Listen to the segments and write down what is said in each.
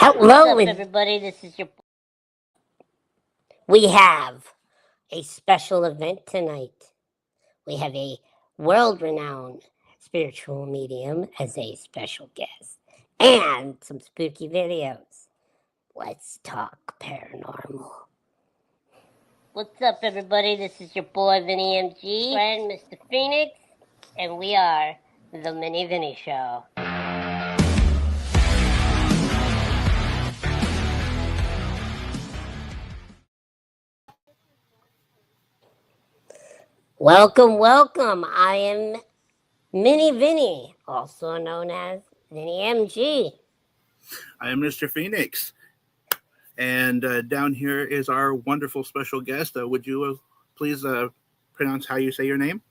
Hello, everybody. This is your. We have a special event tonight. We have a world-renowned spiritual medium as a special guest, and some spooky videos. Let's talk paranormal. What's up, everybody? This is your boy Vinny MG, friend Mr. Phoenix, and we are the Mini Vinny Show. Welcome, welcome. I am Mini Vinny, also known as Vinny MG. I am Mr. Phoenix. And down here is our wonderful special guest. Would you please pronounce how you say your name?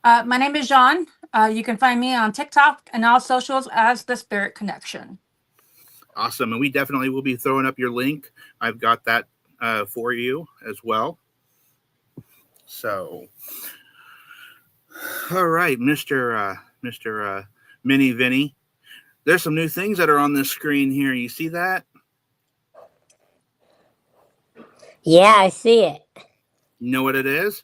My name is Jaun. You can find me on TikTok and all socials as The Spirit Connection. Awesome. And we definitely will be throwing up your link. I've got that for you as well. So, all right, Mr. Mini Vinny. There's some new things that are on this screen here. You see that? Yeah, I see it. You know what it is?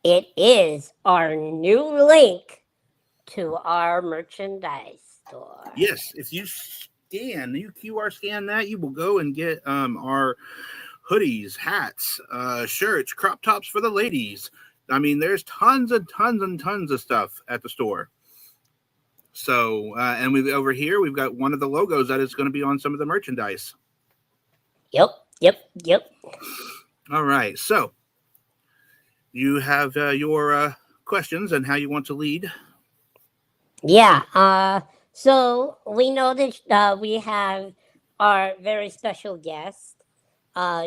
It is our new link to our merchandise store. Yes, if you QR scan that, you will go and get our hoodies, hats, shirts, crop tops for the ladies. I mean, there's tons and tons and tons of stuff at the store. So, and over here, we've got one of the logos that is going to be on some of the merchandise. Yep. All right. So, you have your questions and how you want to lead. Yeah. So we know that we have our very special guest.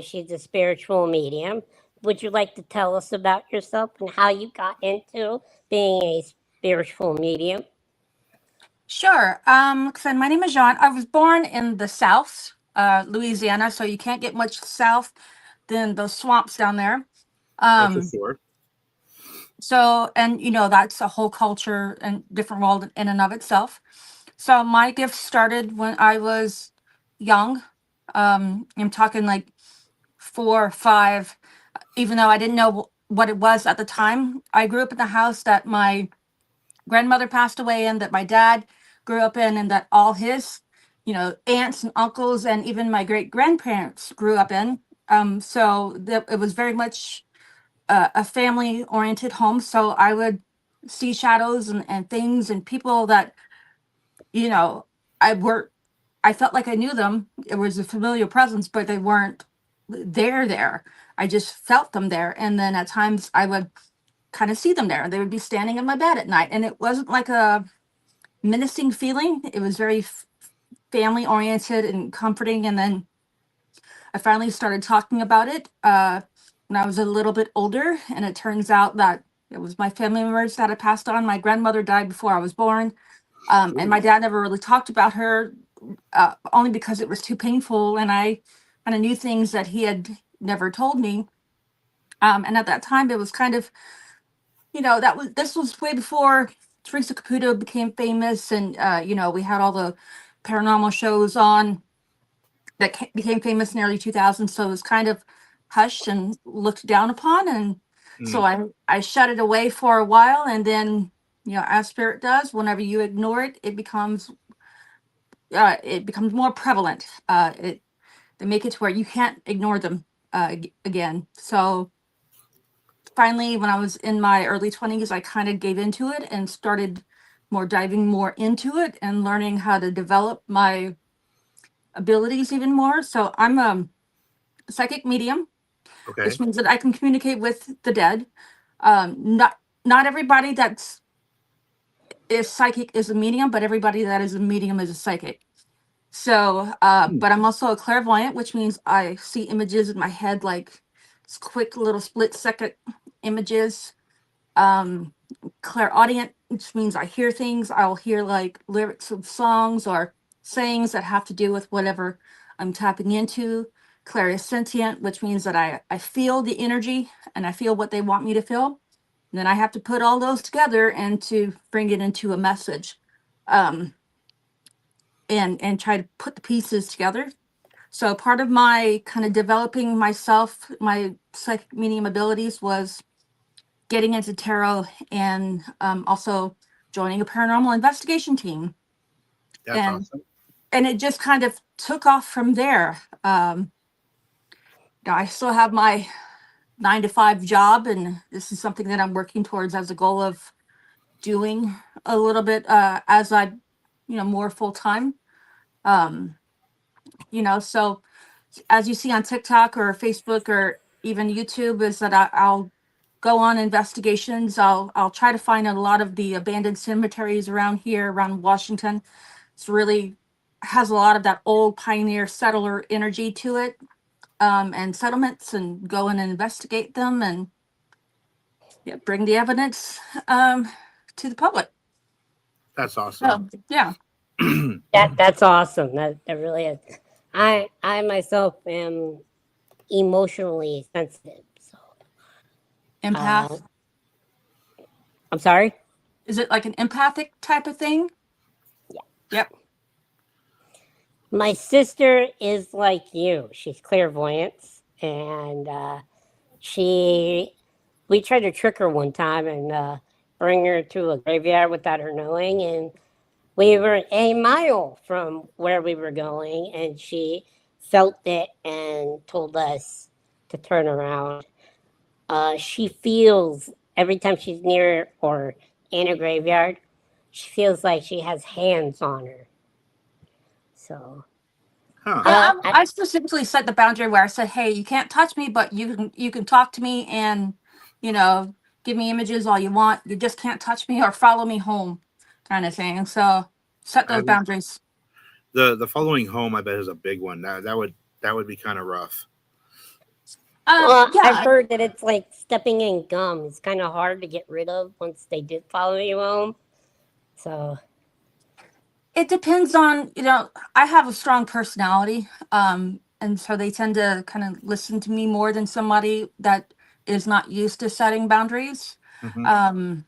She's a spiritual medium. Would you like to tell us about yourself and how you got into being a spiritual medium? Sure. So my name is Jaun. I was born in the South, Louisiana, so you can't get much south than those swamps down there. For sure. So, and that's a whole culture and different world in and of itself. So my gift started when I was young. I'm talking like 4 or 5, even though I didn't know what it was at the time. I grew up in the house that my grandmother passed away in, that my dad grew up in, and that all his, aunts and uncles and even my great grandparents grew up in. So it was very much a family oriented home. So I would see shadows and things and people that, I felt like I knew them. It was a familiar presence, but they weren't there. I just felt them there. And then at times I would kind of see them there. They would be standing in my bed at night. And it wasn't like a menacing feeling. It was very family oriented and comforting. And then I finally started talking about it when I was a little bit older. And it turns out that it was my family members that had passed on. My grandmother died before I was born. And my dad never really talked about her, only because it was too painful. And I kind of knew things that he had never told me. And at that time, it was kind of, this was way before Teresa Caputo became famous. And, we had all the paranormal shows on that became famous in the early 2000s. So it was kind of hushed and looked down upon. And so I shut it away for a while. And then, as spirit does, whenever you ignore it, it becomes more prevalent. They make it to where you can't ignore them again. So finally, when I was in my early 20s, I kind of gave into it and started diving more into it and learning how to develop my abilities even more. So I'm a psychic medium, which means that I can communicate with the dead. Not everybody is psychic is a medium, but everybody that is a medium is a psychic. So, but I'm also a clairvoyant, which means I see images in my head, like quick little split second images. Clairaudient, which means I hear things. I'll hear like lyrics of songs or sayings that have to do with whatever I'm tapping into. Clairsentient, which means that I feel the energy and I feel what they want me to feel. And then I have to put all those together and to bring it into a message. and try to put the pieces together. So part of my kind of developing myself, my psychic medium abilities, was getting into tarot and also joining a paranormal investigation team. That's And awesome. it just kind of took off from there. I still have my 9 to 5 job, and this is something that I'm working towards as a goal of doing a little bit as I, more full time. Um, so as you see on TikTok or Facebook or even YouTube, is that I'll go on investigations. I'll try to find a lot of the abandoned cemeteries around here, around Washington. It's really has a lot of that old pioneer settler energy to it, and settlements, and go in and investigate them and bring the evidence to the public. That's awesome. So yeah, That's awesome. That really is. I myself am emotionally sensitive. So empath. I'm sorry. Is it like an empathic type of thing? Yeah. Yep. My sister is like you. She's clairvoyant, and we tried to trick her one time and bring her to a graveyard without her knowing, and we were a mile from where we were going, and she felt it and told us to turn around. She feels every time she's near or in a graveyard, she feels like she has hands on her. So, Huh. I specifically set the boundary where I said, "Hey, you can't touch me, but you can talk to me and give me images all you want. You just can't touch me or follow me home," kind of thing. So set those boundaries. The following home, I bet, is a big one. That would be kind of rough. well, Yeah, I've heard that it's like stepping in gum. It's kind of hard to get rid of once they did follow you home. So, it depends on, I have a strong personality, and so they tend to kind of listen to me more than somebody that is not used to setting boundaries. Mhm.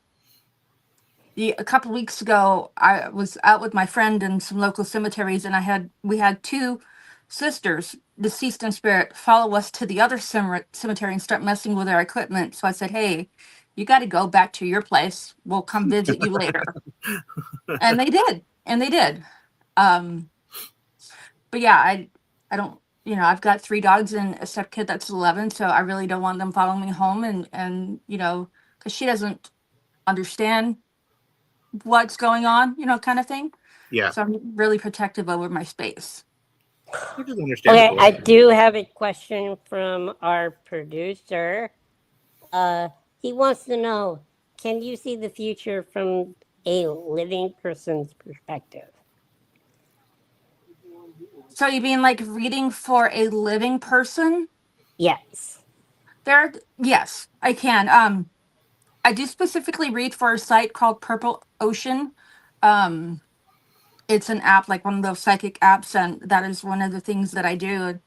A couple of weeks ago, I was out with my friend in some local cemeteries, and we had 2 sisters, deceased in spirit, follow us to the other cemetery and start messing with our equipment. So I said, "Hey, you got to go back to your place. We'll come visit you later." And they did, Um, but yeah, I don't, I've got 3 dogs and a step kid that's 11, so I really don't want them following me home, and because she doesn't understand what's going on, kind of thing. Yeah, So I'm really protective over my space. which is okay, understandable. I do have a question from our producer. Uh, he wants to know, can you see the future from a living person's perspective? So you mean like reading for a living person? Yes. Yes, I can. I do specifically read for a site called Purple Ocean. Um, it's an app, like one of those psychic apps, and that is one of the things that I do. And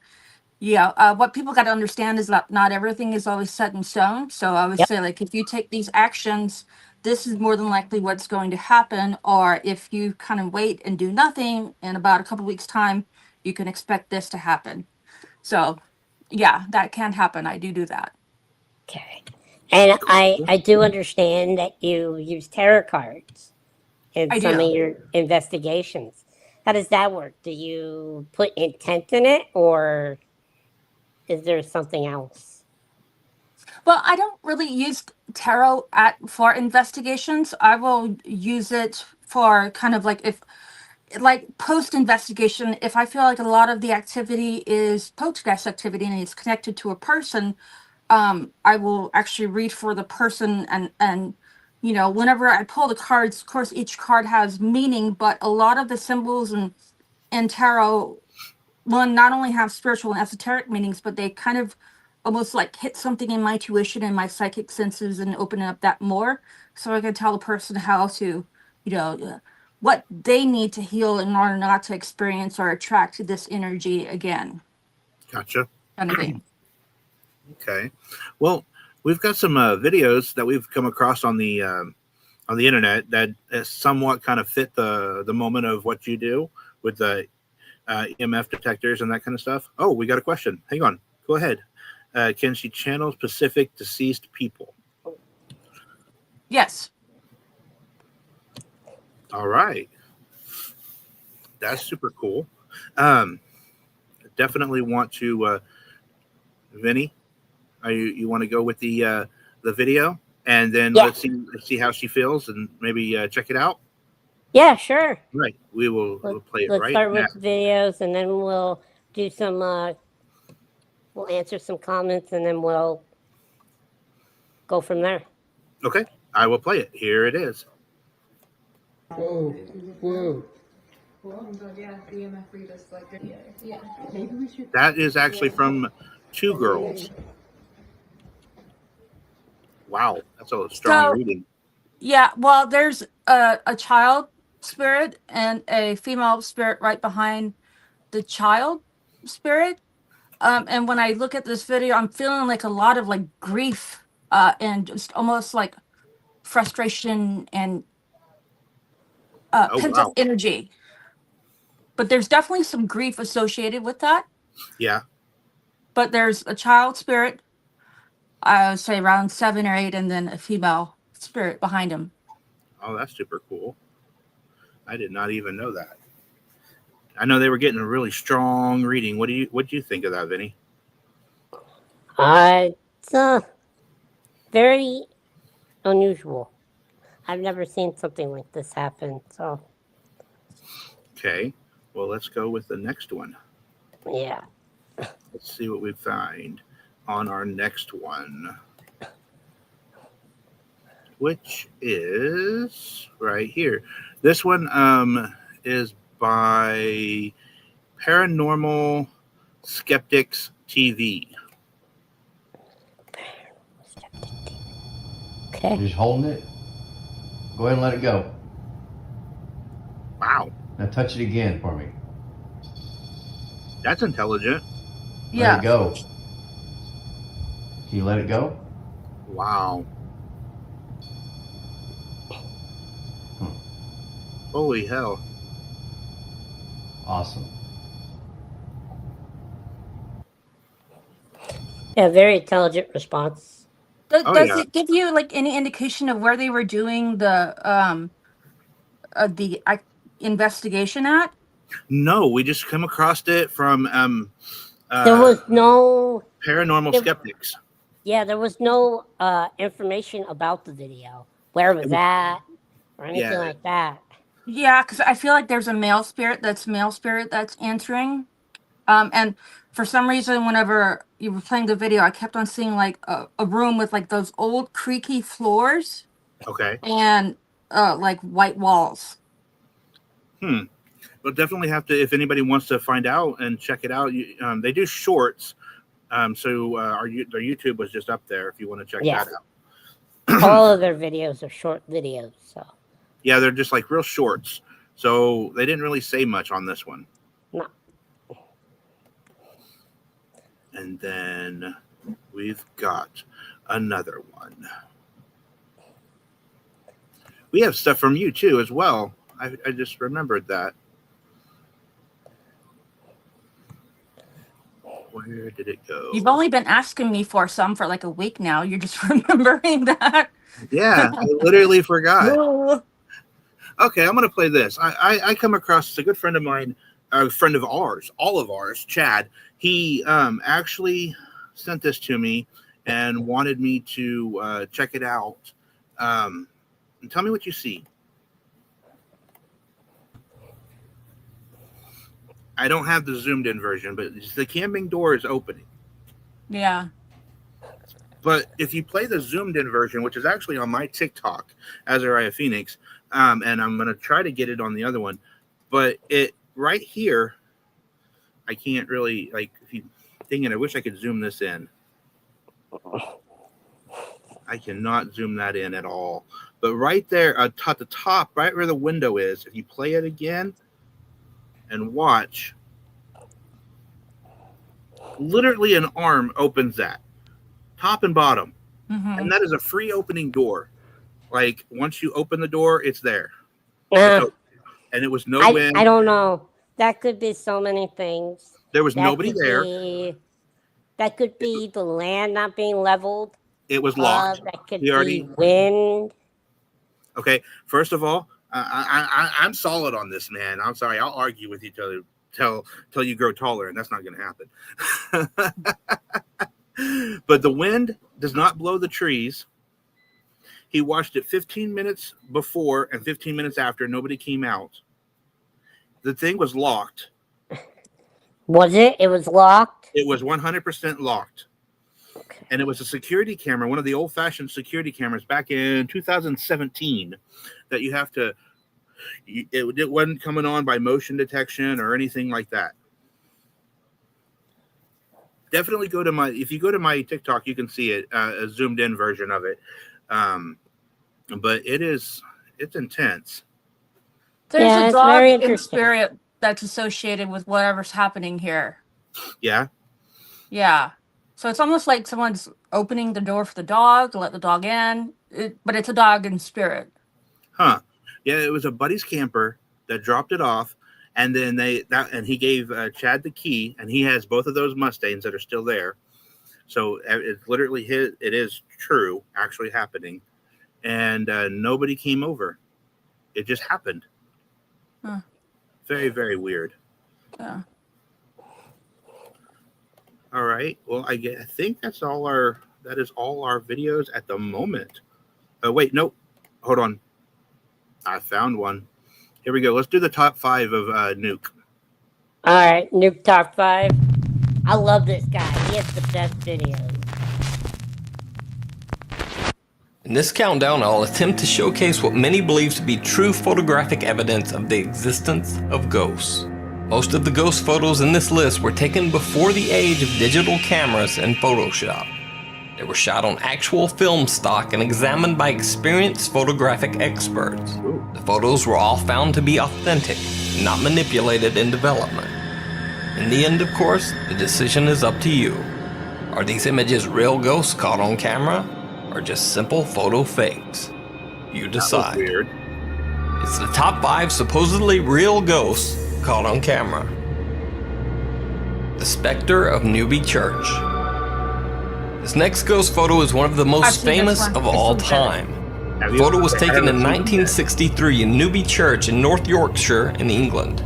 yeah, what people got to understand is that not everything is always set in stone. So I would Yep. say, like, if you take these actions, this is more than likely what's going to happen. Or if you kind of wait and do nothing, in about a couple weeks' time, you can expect this to happen. So yeah, that can happen. I do that. Okay. And I do understand that you use tarot cards in I some of do. your investigations. How does that work? Do you put intent in it, or is there something else? Well, I don't really use tarot for investigations. I will use it for kind of like, if like post investigation, if I feel like a lot of the activity is poltergeist activity and it's connected to a person, I will actually read for the person, and whenever I pull the cards, of course each card has meaning, but a lot of the symbols and tarot, one, not only have spiritual and esoteric meanings, but they kind of almost like hit something in my tuition and my psychic senses and open up that more, so I can tell the person how to, what they need to heal in order not to experience or attract this energy again, Gotcha. kind of thing. Okay. Well, we've got some videos that we've come across on the internet that somewhat kind of fit the moment of what you do. with the EMF detectors and that kind of stuff. Oh, we got a question. Hang on. Go ahead. Can she channel specific deceased people? Yes. All right. That's super cool. Definitely want to, Vinny, you want to go with the video, and then let's see how she feels, and maybe check it out. Yeah, sure. Right. We'll play it Let's right start now. with videos, and then we'll do some. We'll answer some comments, and then we'll go from there. Okay. I will play it. Here it is. That is actually from Two Girls. Wow, that's a strong reading. Yeah, well, there's a child spirit and a female spirit right behind the child spirit. And when I look at this video, I'm feeling like a lot of like grief and just almost like frustration and pent-up energy. But there's definitely some grief associated with that. Yeah. But there's a child spirit, I would say around 7 or 8, and then a female spirit behind him. Oh, that's super cool. I did not even know that. I know they were getting a really strong reading. What do you think of that, Vinny? It's very unusual. I've never seen something like this happen. So. Okay. Well, let's go with the next one. Yeah. Let's see what we find on our next one, which is right here. This one is by Paranormal Skeptics TV. Okay. You're just holding it. Go ahead and let it go. Wow. Now touch it again for me. That's intelligent. Let it go. Can you let it go? Wow. Holy hell. Awesome. Yeah, very intelligent response. Does it give you like any indication of where they were doing the investigation at? No, we just come across it from there was no Paranormal Skeptics. Yeah, there was no information about the video. Where was that? Or anything like that. Yeah, because I feel like there's a male spirit that's answering. And for some reason, whenever you were playing the video, I kept on seeing like a room with like those old creaky floors. Okay. And like white walls. We'll definitely have to, if anybody wants to find out and check it out. They do shorts. So their YouTube was just up there if you want to check that out. All of their videos are short videos. So. Yeah, they're just like real shorts. So they didn't really say much on this one. No. And then we've got another one. We have stuff from you too as well. I just remembered that. Where did it go? You've only been asking me for some for like a week now. You're just remembering that. Yeah, I literally forgot. Okay, I'm going to play this. I come across a good friend of mine, a friend of ours, all of ours, Chad. He actually sent this to me and wanted me to check it out. And tell me what you see. I don't have the zoomed in version, but the camping door is opening. Yeah. But if you play the zoomed in version, which is actually on my TikTok, Azariah Phoenix, and I'm going to try to get it on the other one, but it right here, I can't really, like, if you dang it, I wish I could zoom this in. I cannot zoom that in at all. But right there at the top, right where the window is, if you play it again and watch, literally an arm opens that, top and bottom. Mm-hmm. And that is a free opening door. Like, once you open the door, it's there. And it was no wind. I don't know. That could be so many things. There was That nobody could there. that could be the land not being leveled. It was locked. That could We already be wind. Okay. First of all, I'm solid on this, man. I'm sorry. I'll argue with you till you grow taller, and that's not going to happen. But the wind does not blow the trees. He watched it 15 minutes before and 15 minutes after. Nobody came out. The thing was locked. Was it? It was locked? It was 100% locked. Okay. And it was a security camera, one of the old-fashioned security cameras back in 2017 that you have to, it wasn't coming on by motion detection or anything like that. Definitely if you go to my TikTok, you can see it, a zoomed in version of it. But it's intense. There's a dog in spirit that's associated with whatever's happening here. Yeah. Yeah. So it's almost like someone's opening the door for the dog to let the dog in, but it's a dog in spirit. Huh. Yeah, it was a buddy's camper that dropped it off, and then he gave Chad the key, and he has both of those Mustangs that are still there. So it's literally it is true, actually happening, and nobody came over. It just happened. Huh. Very, very weird. Yeah. All right. Well, I think that is all our videos at the moment. Wait, no, hold on. I found one. Here we go. Let's do the top 5 of Nuke. All right, Nuke top 5. I love this guy. He has the best videos. In this countdown, I'll attempt to showcase what many believe to be true photographic evidence of the existence of ghosts. Most of the ghost photos in this list were taken before the age of digital cameras and Photoshop. They were shot on actual film stock and examined by experienced photographic experts. The photos were all found to be authentic, not manipulated in development. In the end, of course, the decision is up to you. Are these images real ghosts caught on camera, or just simple photo fakes? You decide. That was weird. It's the top 5 supposedly real ghosts caught on camera. The Spectre of Newby Church. This next ghost photo is one of the most famous of all time. The photo was taken in 1963 in Newby Church in North Yorkshire in England.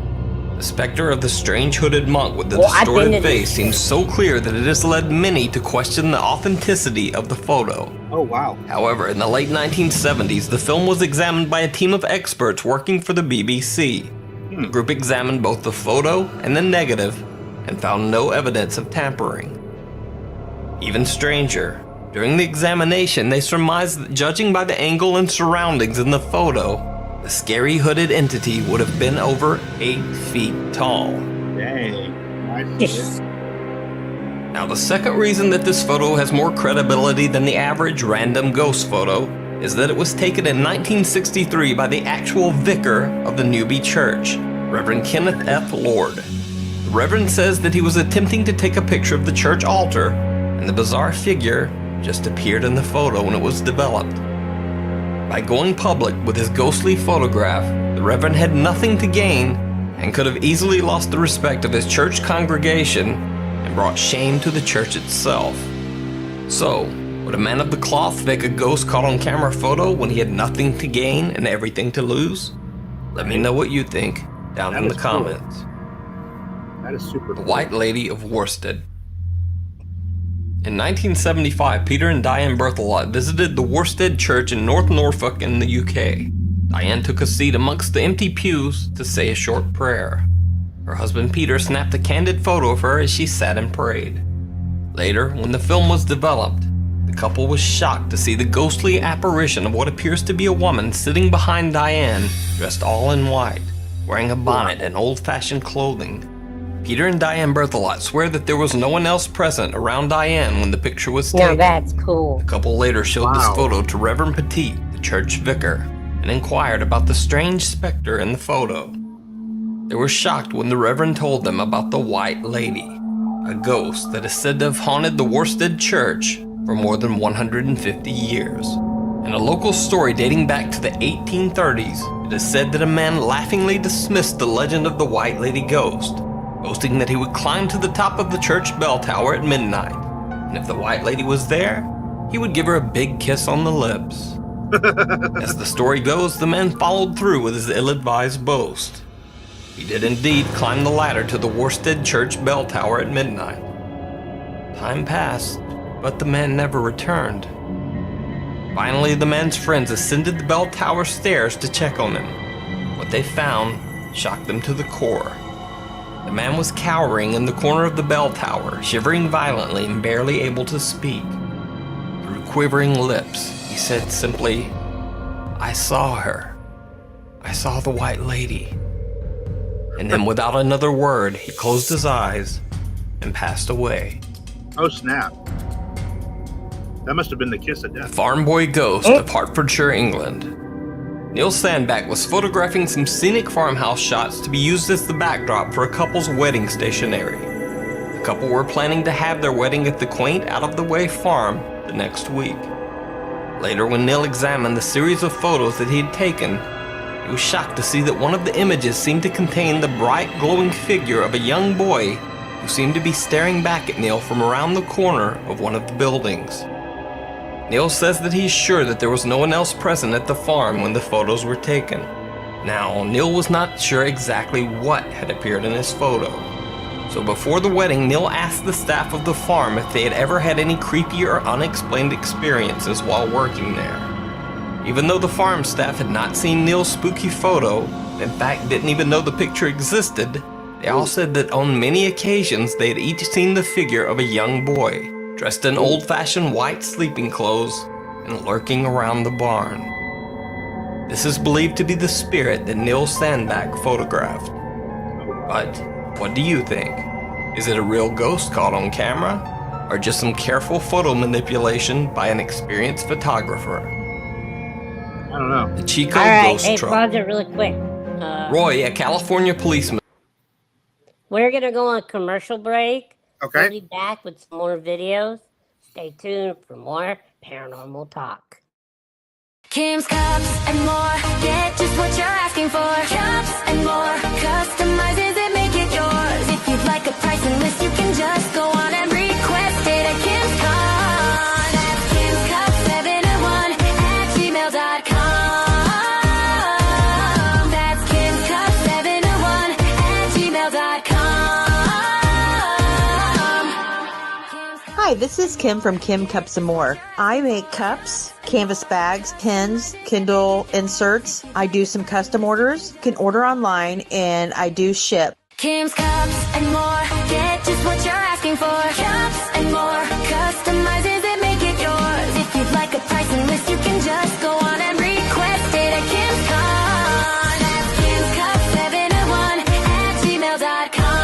The specter of the strange hooded monk with the distorted face seems so clear that it has led many to question the authenticity of the photo. Oh, wow. However, in the late 1970s, the film was examined by a team of experts working for the BBC. The group examined both the photo and the negative and found no evidence of tampering. Even stranger, during the examination, they surmised that judging by the angle and surroundings in the photo, the scary hooded entity would have been over 8 feet tall. Dang. Yes. Now, the second reason that this photo has more credibility than the average random ghost photo is that it was taken in 1963 by the actual vicar of the Newby Church, Reverend Kenneth F. Lord. The Reverend says that he was attempting to take a picture of the church altar, and the bizarre figure just appeared in the photo when it was developed. By going public with his ghostly photograph, the Reverend had nothing to gain and could have easily lost the respect of his church congregation and brought shame to the church itself. So, would a man of the cloth fake a ghost caught on camera photo when he had nothing to gain and everything to lose? Let me know what you think down in the comments. That is super The White Lady of Worsted. In 1975, Peter and Diane Berthelot visited the Worsted Church in North Norfolk in the UK. Diane took a seat amongst the empty pews to say a short prayer. Her husband Peter snapped a candid photo of her as she sat and prayed. Later, when the film was developed, the couple was shocked to see the ghostly apparition of what appears to be a woman sitting behind Diane, dressed all in white, wearing a bonnet and old-fashioned clothing. Peter and Diane Berthelot swear that there was no one else present around Diane when the picture was taken. Now that's cool. The couple later showed this photo to Reverend Petit, the church vicar, and inquired about the strange specter in the photo. They were shocked when the Reverend told them about the White Lady, a ghost that is said to have haunted the Worsted Church for more than 150 years. In a local story dating back to the 1830s, it is said that a man laughingly dismissed the legend of the White Lady Ghost, boasting that he would climb to the top of the church bell tower at midnight, and if the White Lady was there, he would give her a big kiss on the lips. As the story goes, the man followed through with his ill-advised boast. He did indeed climb the ladder to the Worstead Church bell tower at midnight. Time passed, but the man never returned. Finally, the man's friends ascended the bell tower stairs to check on him. What they found shocked them to the core. The man was cowering in the corner of the bell tower, shivering violently and barely able to speak. Through quivering lips, he said simply, "I saw her. I saw the White Lady." And then without another word, he closed his eyes and passed away. Oh, snap. That must have been the kiss of death. Farm Boy Ghost of Hertfordshire, England. Neil Sandbach was photographing some scenic farmhouse shots to be used as the backdrop for a couple's wedding stationery. The couple were planning to have their wedding at the quaint, out-of-the-way farm the next week. Later, when Neil examined the series of photos that he had taken, he was shocked to see that one of the images seemed to contain the bright, glowing figure of a young boy who seemed to be staring back at Neil from around the corner of one of the buildings. Neil says that he's sure that there was no one else present at the farm when the photos were taken. Now, Neil was not sure exactly what had appeared in his photo. So before the wedding, Neil asked the staff of the farm if they had ever had any creepy or unexplained experiences while working there. Even though the farm staff had not seen Neil's spooky photo, and in fact didn't even know the picture existed, they all said that on many occasions they had each seen the figure of a young boy, dressed in old-fashioned white sleeping clothes and lurking around the barn. This is believed to be the spirit that Neil Sandbach photographed. But what do you think? Is it a real ghost caught on camera, or just some careful photo manipulation by an experienced photographer? I don't know. The Chico All right, ghost hey, truck. pause it really quick. Roy, a California policeman. We're gonna go on a commercial break. Okay. We'll be back with some more videos. Stay tuned for more paranormal talk. Kim's Cups and more, get just what you're asking for. Cups and more, customizes it, make it yours. If you'd like a pricing list, you can just go on and request it at Kim's Cups. That's Kim's Cups 701 at gmail.com. That's Kim's Cups 701 at gmail.com. Hi, this is Kim from Kim Cups and More. I make cups, canvas bags, pins, Kindle inserts. I do some custom orders. You can order online and I do ship. Kim's Cups and more, get just what you're asking for. Cups and more, customizes it, make it yours. If you'd like a pricing list, you can just go on and request it at Kim's Cups. That's Kim's Cups 701 at gmail.com.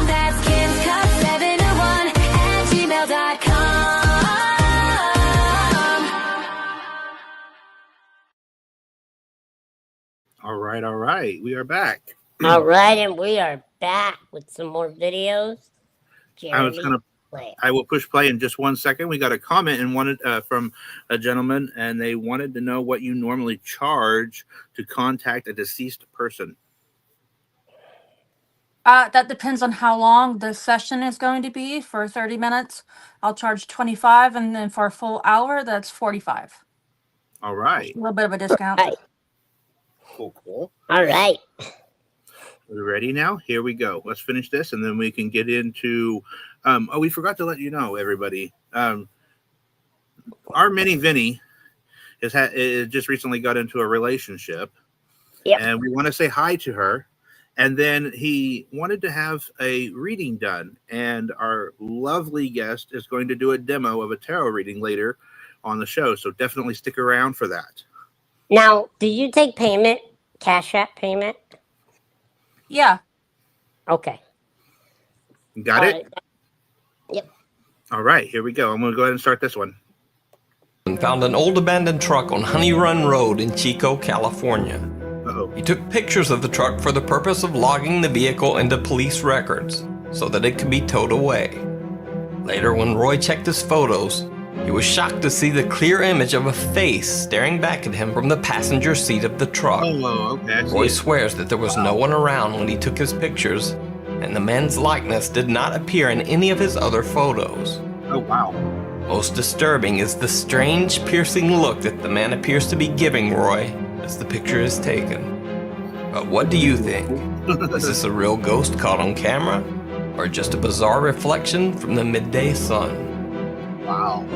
That's Kim's Cups 701 at gmail.com. All right. We are back. All right, and we are back with some more videos. Jeremy, play. I will push play in just 1 second. We got a comment and wanted from a gentleman, and they wanted to know what you normally charge to contact a deceased person. That depends on how long the session is going to be. For 30 minutes, I'll charge 25, and then for a full hour, that's 45. All right. A little bit of a discount. Right. Cool. All right. We're ready now? Here we go. Let's finish this, and then we can get into... we forgot to let you know, everybody. Our mini Vinny just recently got into a relationship. Yep. And we want to say hi to her. And then he wanted to have a reading done. And our lovely guest is going to do a demo of a tarot reading later on the show. So definitely stick around for that. Now, do you take payment? Cash App payment? Yeah. Okay. Got All it? right. Yep. All right, here we go. I'm going to go ahead and start this one. And found an old abandoned truck on Honey Run Road in Chico, California. Uh-oh. He took pictures of the truck for the purpose of logging the vehicle into police records so that it could be towed away. Later, when Roy checked his photos, He was shocked to see the clear image of a face staring back at him from the passenger seat of the truck. Oh, okay. I see Roy it. swears that there was no one around when he took his pictures, and the man's likeness did not appear in any of his other photos. Oh, wow. Most disturbing is the strange, piercing look that the man appears to be giving Roy as the picture is taken. But what do you think? Is this a real ghost caught on camera, or just a bizarre reflection from the midday sun? Wow.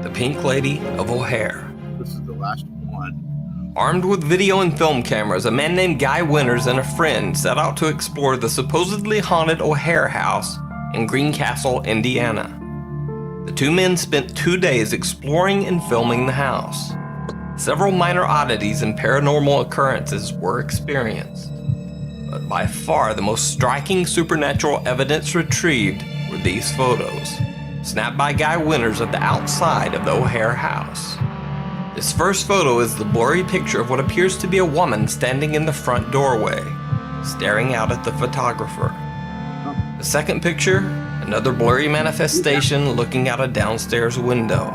The Pink Lady of O'Hare. This is the last one. Armed with video and film cameras, a man named Guy Winters and a friend set out to explore the supposedly haunted O'Hare house in Greencastle, Indiana. The two men spent 2 days exploring and filming the house. Several minor oddities and paranormal occurrences were experienced, but by far the most striking supernatural evidence retrieved were these photos, snapped by Guy Winters of the outside of the O'Hare house. This first photo is the blurry picture of what appears to be a woman standing in the front doorway, staring out at the photographer. The second picture, another blurry manifestation looking out a downstairs window.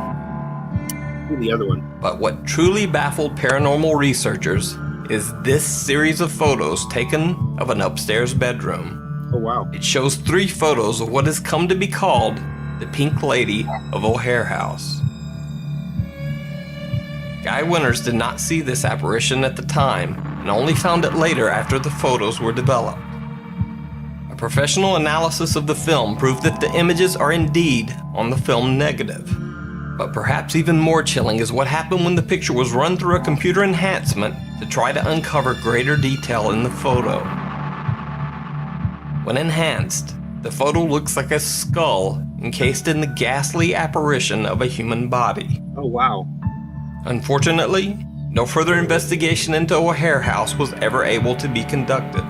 The other one. But what truly baffled paranormal researchers is this series of photos taken of an upstairs bedroom. Oh, wow. It shows 3 photos of what has come to be called the Pink Lady of O'Hare House. Guy Winters did not see this apparition at the time and only found it later after the photos were developed. A professional analysis of the film proved that the images are indeed on the film negative. But perhaps even more chilling is what happened when the picture was run through a computer enhancement to try to uncover greater detail in the photo. When enhanced, the photo looks like a skull encased in the ghastly apparition of a human body. Oh, wow. Unfortunately, no further investigation into O'Hare House was ever able to be conducted.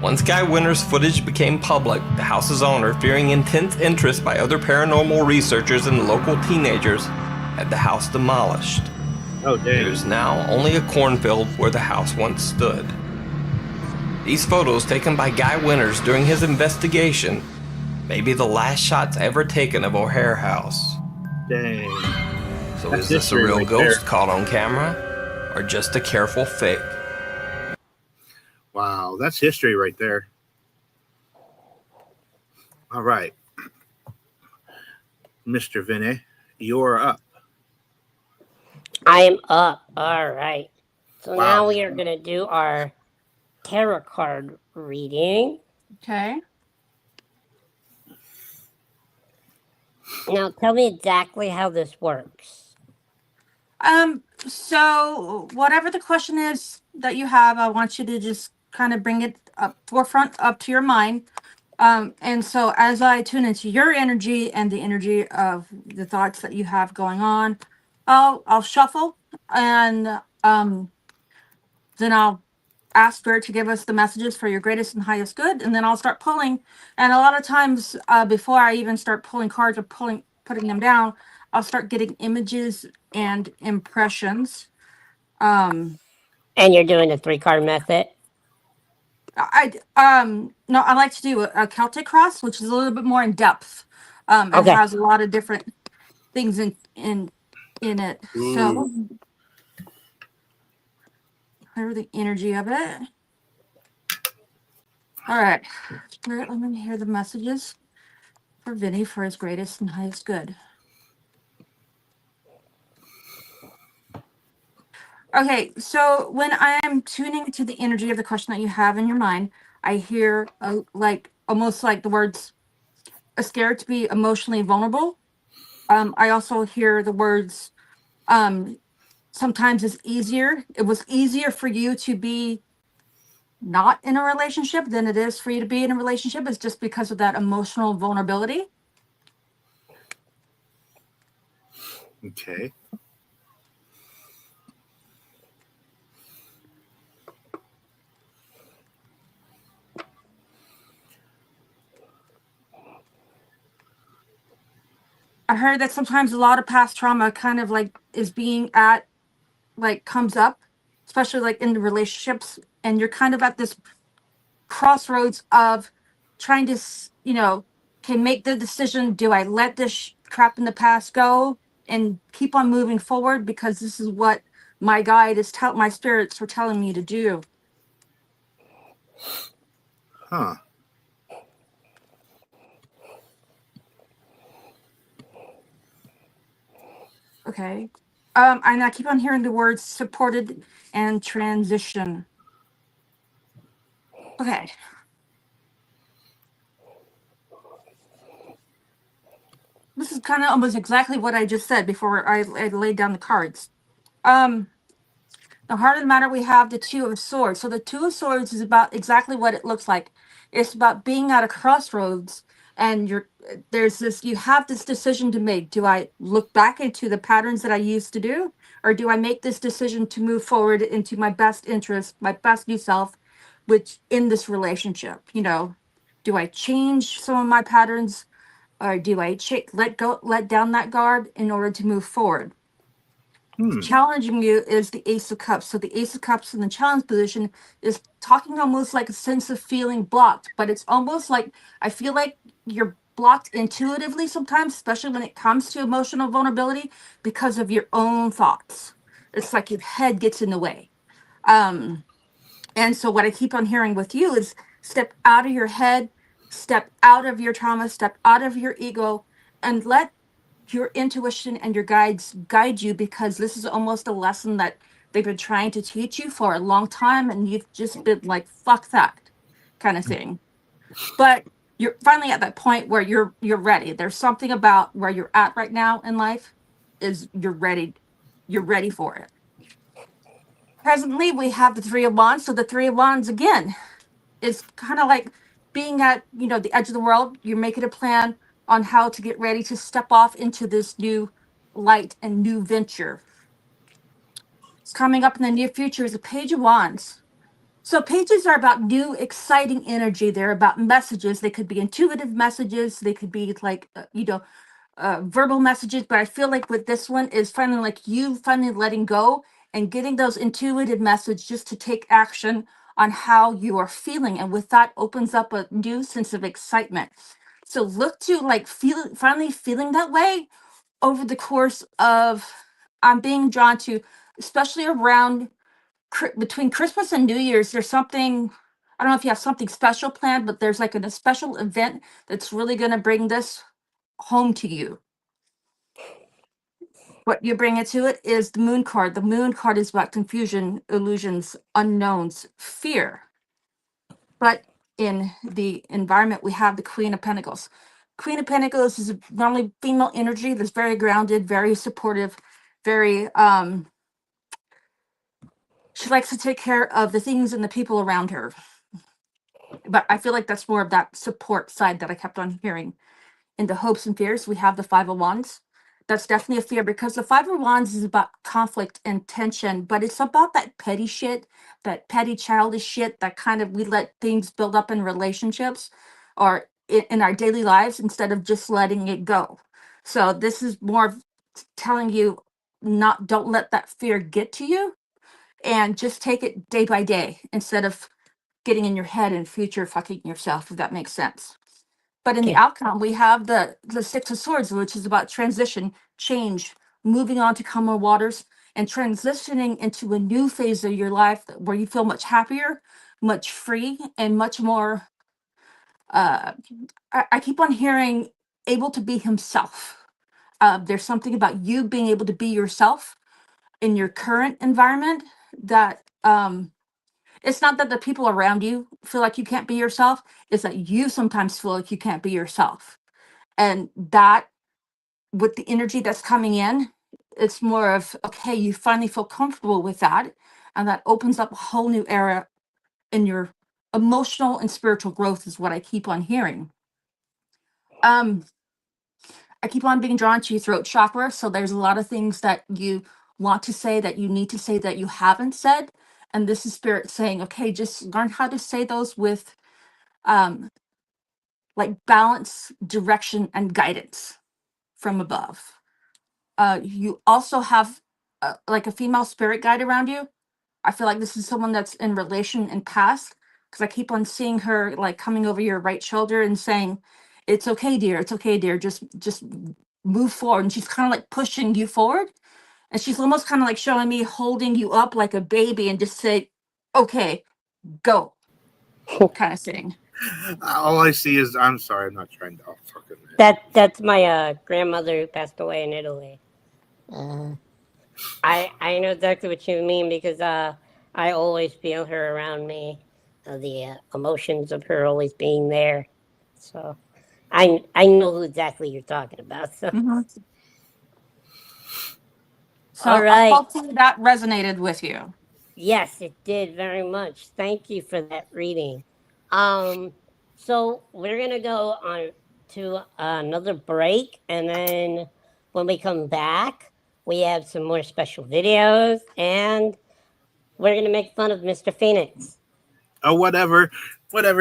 Once Guy Winters' footage became public, the house's owner, fearing intense interest by other paranormal researchers and local teenagers, had the house demolished. Oh, dang. There's now only a cornfield where the house once stood. These photos taken by Guy Winters during his investigation may be the last shots ever taken of O'Hare House. Dang. So That's is this a history real right ghost there. caught on camera, or just a careful fake? Wow, that's history right there. All right. Mr. Vinny, you're up. I am up. All right. So Wow. now we are going to do our tarot card reading. Okay. Now tell me exactly how this works. So whatever the question is that you have, I want you to just kind of bring it up forefront up to your mind. And so as I tune into your energy and the energy of the thoughts that you have going on, I'll shuffle and then I'll ask Spirit to give us the messages for your greatest and highest good, and then I'll start pulling. And a lot of times, before I even start pulling cards or putting them down, I'll start getting images and impressions. And you're doing the 3-card method? No, I like to do a Celtic cross, which is a little bit more in depth. And Okay. has a lot of different things in it. So clear the energy of it. All right, Spirit, let me hear the messages for Vinny for his greatest and highest good. Okay, so when I'm tuning to the energy of the question that you have in your mind, I hear like almost like the words scared to be emotionally vulnerable. I also hear the words sometimes it was easier for you to be not in a relationship than it is for you to be in a relationship. It's just because of that emotional vulnerability. Okay. I heard that sometimes a lot of past trauma kind of like is being comes up, especially like in the relationships, and you're kind of at this crossroads of trying to, can make the decision. Do I let this crap in the past go and keep on moving forward, because this is what my guide is my spirits are telling me to do. Huh. Okay. And I keep on hearing the words supported and transition. Okay. This is kind of almost exactly what I just said before I laid down the cards. The heart of the matter, we have the Two of Swords. So the Two of Swords is about exactly what it looks like. It's about being at a crossroads, and you have this decision to make. Do I look back into the patterns that I used to do, or do I make this decision to move forward into my best interest, my best new self, which in this relationship, do I change some of my patterns, or do I let down that guard in order to move forward? Challenging you is the Ace of Cups. So the Ace of Cups in the challenge position is talking almost like a sense of feeling blocked, but it's almost like I feel like you're blocked intuitively sometimes, especially when it comes to emotional vulnerability, because of your own thoughts. It's like your head gets in the way. And so what I keep on hearing with you is step out of your head, step out of your trauma, step out of your ego, and let your intuition and your guides guide you, because this is almost a lesson that they've been trying to teach you for a long time, and you've just been like, fuck that kind of thing. But you're finally at that point where you're ready. There's something about where you're at right now in life is you're ready for it. Presently we have the Three of Wands. So the Three of Wands again is kind of like being at the edge of the world. You're making a plan on how to get ready to step off into this new light and new venture. It's coming up in the near future is a Page of Wands. So pages are about new exciting energy. They're about messages. They could be intuitive messages, they could be like verbal messages, but I feel like with this one is finally like you finally letting go and getting those intuitive messages just to take action on how you are feeling, and with that opens up a new sense of excitement. So look to like finally feeling that way over the course of, I'm being drawn to, especially around between Christmas and New Year's. There's something, I don't know if you have something special planned, but there's like a special event that's really going to bring this home to you. What you bring it to it is the Moon card. The Moon card is about confusion, illusions, unknowns, fear. But in the environment, we have the Queen of Pentacles. Queen of Pentacles is normally female energy that's very grounded, very supportive, very she likes to take care of the things and the people around her. But I feel like that's more of that support side that I kept on hearing. In the hopes and fears, we have the Five of Wands. That's definitely a fear, because the Five of Wands is about conflict and tension, but it's about that petty shit, that petty childish shit that kind of we let things build up in relationships or in our daily lives instead of just letting it go. So this is more of telling you don't let that fear get to you, and just take it day by day instead of getting in your head and future fucking yourself, if that makes sense. But in the Okay. outcome, we have the Six of Swords, which is about transition, change, moving on to calmer waters, and transitioning into a new phase of your life where you feel much happier, much free, and much more. I keep on hearing able to be himself. There's something about you being able to be yourself in your current environment that it's not that the people around you feel like you can't be yourself, it's that you sometimes feel like you can't be yourself. And that, with the energy that's coming in, it's more of, okay, you finally feel comfortable with that. And that opens up a whole new era in your emotional and spiritual growth, is what I keep on hearing. I keep on being drawn to your throat chakra. So there's a lot of things that you want to say, that you need to say, that you haven't said. And this is spirit saying, okay, just learn how to say those with like balance, direction, and guidance from above. You also have like a female spirit guide around you. I feel like this is someone that's in relation and past, because I keep on seeing her like coming over your right shoulder and saying, "It's okay, dear. It's okay, dear. Just move forward, and she's kind of like pushing you forward, and she's almost kind of like showing me holding you up like a baby and just say, okay, go, kind of thing. All I see is, I'm sorry, I'm not trying to fucking that. That's my grandmother who passed away in Italy. I know exactly what you mean because I always feel her around me, the emotions of her always being there. So I know who exactly you're talking about. So So all right, hopefully that resonated with you. yes, it did very much. Thank you for that reading. So we're gonna go on to another break, and then when we come back, we have some more special videos, and we're gonna make fun of Mr. Phoenix. Oh, whatever.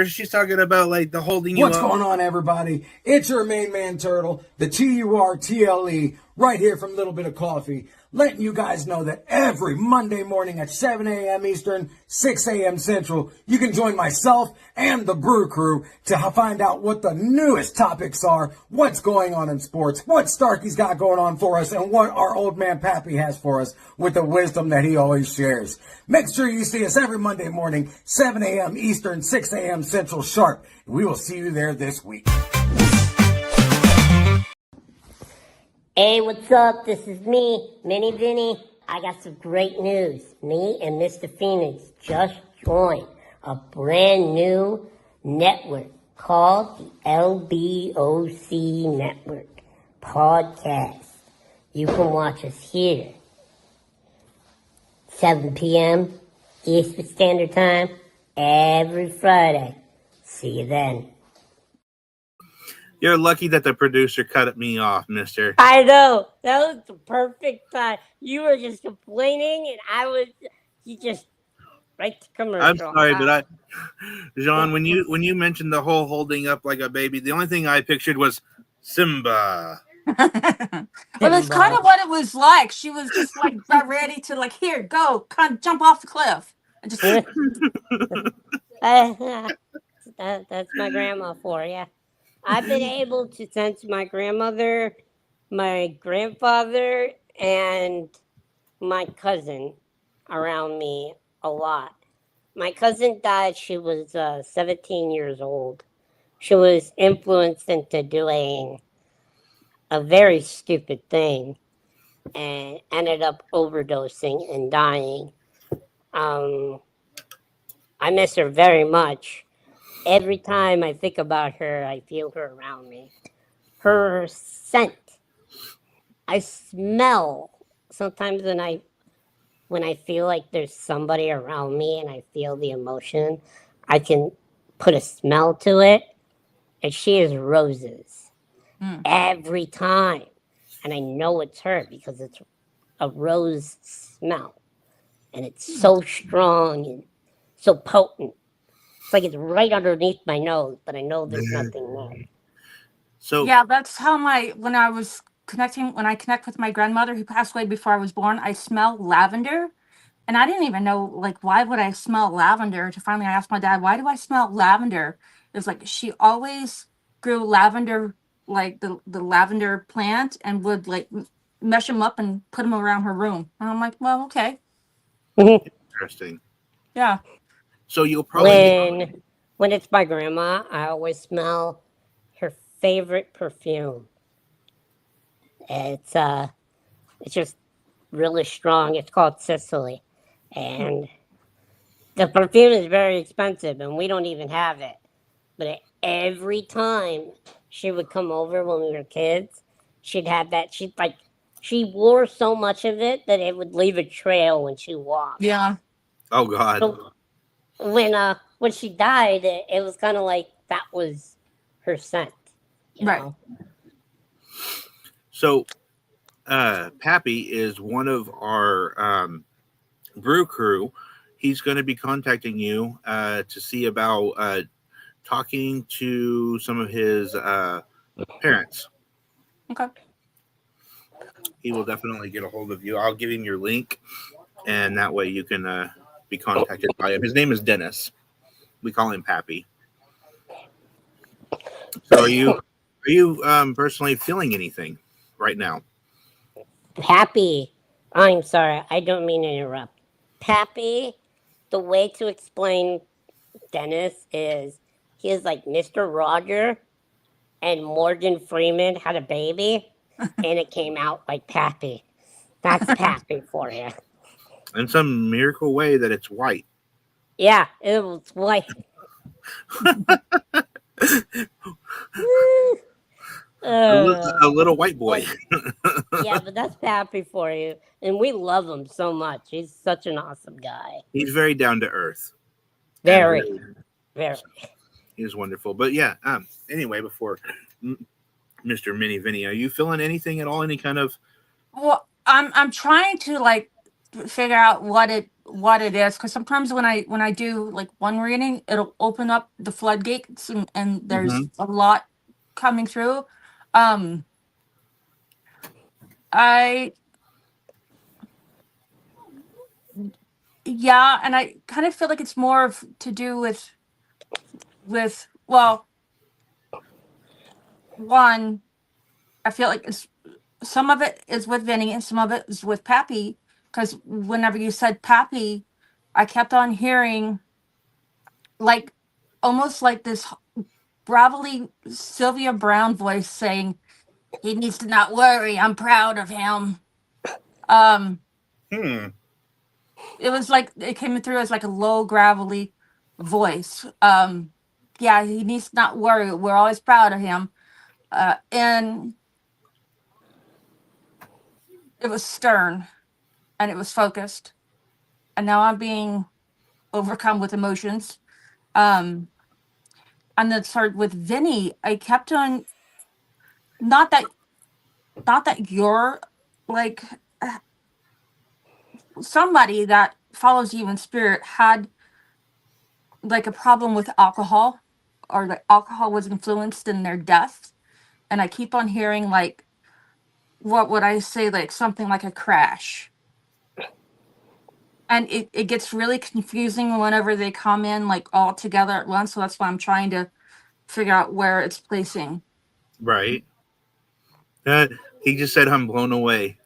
She's talking about like the holding you What's up. going on, everybody? It's your main man Turtle, the TURTLE, right here from Little Bit of Coffee, letting you guys know that every Monday morning at 7 a.m. Eastern, 6 a.m. Central, you can join myself and the Brew Crew to find out what the newest topics are, what's going on in sports, what Starkey's got going on for us, and what our old man Pappy has for us with the wisdom that he always shares. Make sure you see us every Monday morning, 7 a.m. Eastern, 6 a.m. Central sharp. We will see you there this week. Hey, what's up? This is me, Mini Vinny. I got some great news. Me and Mr. Phoenix just joined a brand new network called the LBOC Network Podcast. You can watch us here, 7 p.m. Eastern Standard Time, every Friday. See you then. You're lucky that the producer cut me off, mister. I know. That was the perfect time. You were just complaining, and you just right to commercial. I'm sorry, but Jaun, when you mentioned the whole holding up like a baby, the only thing I pictured was Simba. Well, it's kind of what it was like. She was just like about ready to like, here, go, kind of jump off the cliff. And just That's my grandma for you. I've been able to sense my grandmother, my grandfather, and my cousin around me a lot. My cousin died. She was 17 years old. She was influenced into doing a very stupid thing and ended up overdosing and dying. I miss her very much. Every time I think about her, I feel her around me. Her scent. I smell sometimes when I feel like there's somebody around me and I feel the emotion, I can put a smell to it. And she is roses. Every time. And I know it's her because it's a rose smell. And it's so strong and so potent. It's like it's right underneath my nose, but I know there's nothing there. So yeah, that's how when I connect with my grandmother who passed away before I was born, I smell lavender. And I didn't even know, like, why would I smell lavender? To finally I asked my dad, why do I smell lavender? It was like she always grew lavender, like the lavender plant, and would like mesh them up and put them around her room. And I'm like, well, okay. interesting. Yeah. So you'll probably When it's my grandma, I always smell her favorite perfume. It's just really strong. It's called Sicily. And the perfume is very expensive and we don't even have it. But every time she would come over when we were kids, she'd have that. She wore so much of it that it would leave a trail when she walked. Yeah. Oh God. So when she died, it was kind of like that was her scent. You know? So Pappy is one of our brew crew. He's going to be contacting you to see about talking to some of his parents. Okay. He will definitely get a hold of you. I'll give him your link, and that way you can be contacted by him. His name is Dennis. We call him Pappy. So are you personally feeling anything right now. Pappy, I'm sorry, I don't mean to interrupt. Pappy, the way to explain Dennis is he is like Mr. Roger and Morgan Freeman had a baby and it came out like Pappy. That's Pappy for you. In some miracle way that it's white. Yeah, it was white. A little white boy. Yeah, but that's Pappy for you. And we love him so much. He's such an awesome guy. He's very down to earth. Very. He's wonderful. But yeah, anyway, before Mr. Mini Vinny, are you feeling anything at all? Any kind of... Well, I'm trying to like figure out what it is, because sometimes when I do like one reading, it'll open up the floodgates and there's a lot coming through. Yeah, and I kind of feel like it's more of to do with well, one, I feel like it's some of it is with Vinny and some of it is with Pappy, because whenever you said Pappy, I kept on hearing like almost like this gravelly Sylvia Brown voice saying, "He needs to not worry, I'm proud of him." It was like it came through as like a low gravelly voice. Yeah, he needs to not worry, we're always proud of him. And it was stern and it was focused, and now I'm being overcome with emotions. And then started with Vinny, I kept on, not that you're like somebody that follows you in spirit had like a problem with alcohol, or that alcohol was influenced in their death. And I keep on hearing like, what would I say, like something like a crash. And it gets really confusing whenever they come in like all together at once. So that's why I'm trying to figure out where it's placing. Right. He just said, "I'm blown away."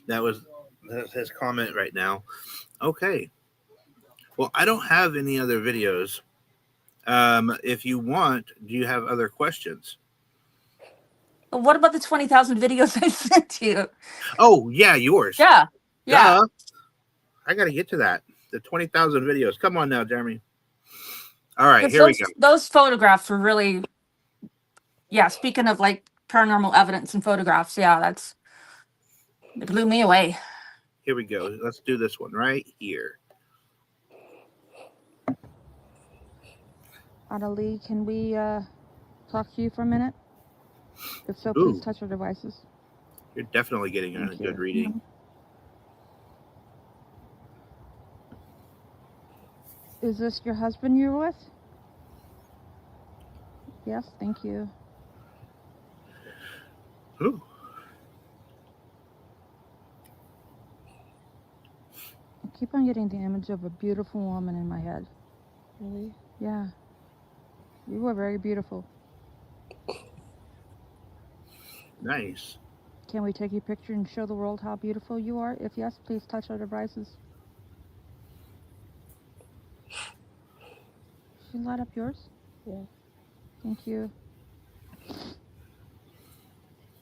That's his comment right now. Okay. Well, I don't have any other videos. If you want, do you have other questions? What about the 20,000 videos I sent you? Oh, yeah, yours. Yeah. Duh. I got to get to that. The 20,000 videos. Come on now, Jeremy. All right, here we go. Those photographs were really, yeah, speaking of like paranormal evidence and photographs, yeah, it blew me away. Here we go. Let's do this one right here. Adelie, can we talk to you for a minute? If so, please touch our devices. You're definitely getting a good reading. Is this your husband you're with? Yes, thank you. Ooh. I keep on getting the image of a beautiful woman in my head. Really? Yeah. You are very beautiful. Nice. Can we take your picture and show the world how beautiful you are? If yes, please touch our devices. Should you light up yours? Yeah. Thank you.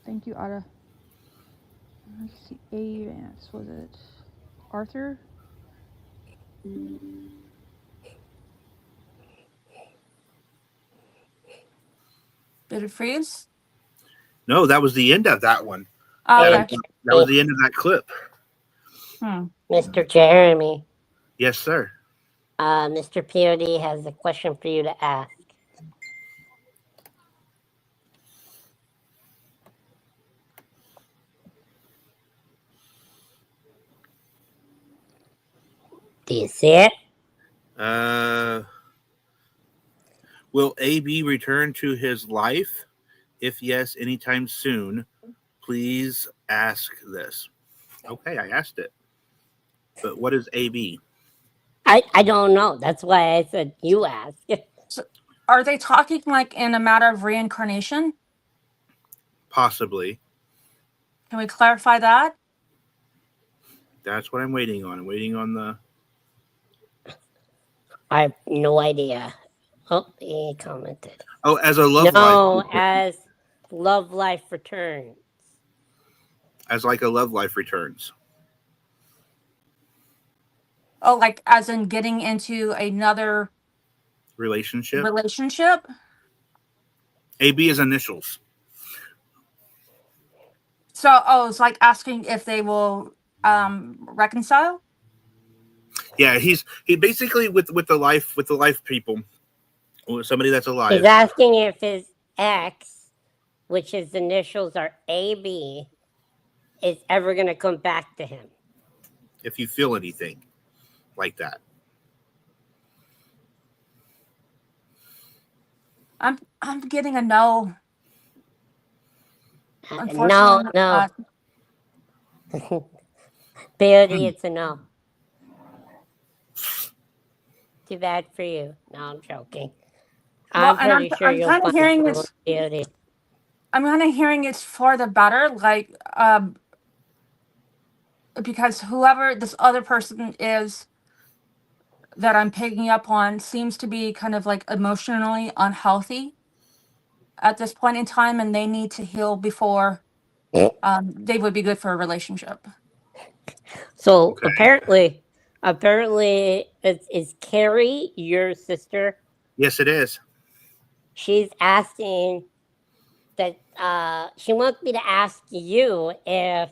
Thank you, Ada. Let's see, Avance, was it Arthur? Did it freeze? No, that was the end of that one. Oh, okay. That was the end of that clip. Mr. Jeremy. Yes, sir. Mr. POD has a question for you to ask. Do you see it? Will AB return to his life? If yes, anytime soon, please ask this. Okay, I asked it. But what is AB? I don't know. That's why I said you ask. So are they talking like in a matter of reincarnation? Possibly. Can we clarify that? That's what I'm waiting on. I'm waiting on the. I have no idea. Oh, he commented. Oh, as a love No, life. as Love Life returns. As like a love life returns. Oh, like as in getting into another Relationship. relationship? AB is initials. So, it's like asking if they will reconcile? Yeah, he basically with the life people, with somebody that's alive. He's asking if his ex, which his initials are AB, is ever going to come back to him. If you feel anything like that. I'm getting a no. No, Unfortunately, no. Beauty, it's a no. Too bad for you. No, I'm joking. Well, I'm pretty sure you'll kind of find hearing someone it's. Beauty. I'm kind of hearing it's for the better, like because whoever this other person is that I'm picking up on seems to be kind of like emotionally unhealthy at this point in time, and they need to heal before they would be good for a relationship. So apparently, is Carrie your sister? Yes, it is. She's asking that she wants me to ask you if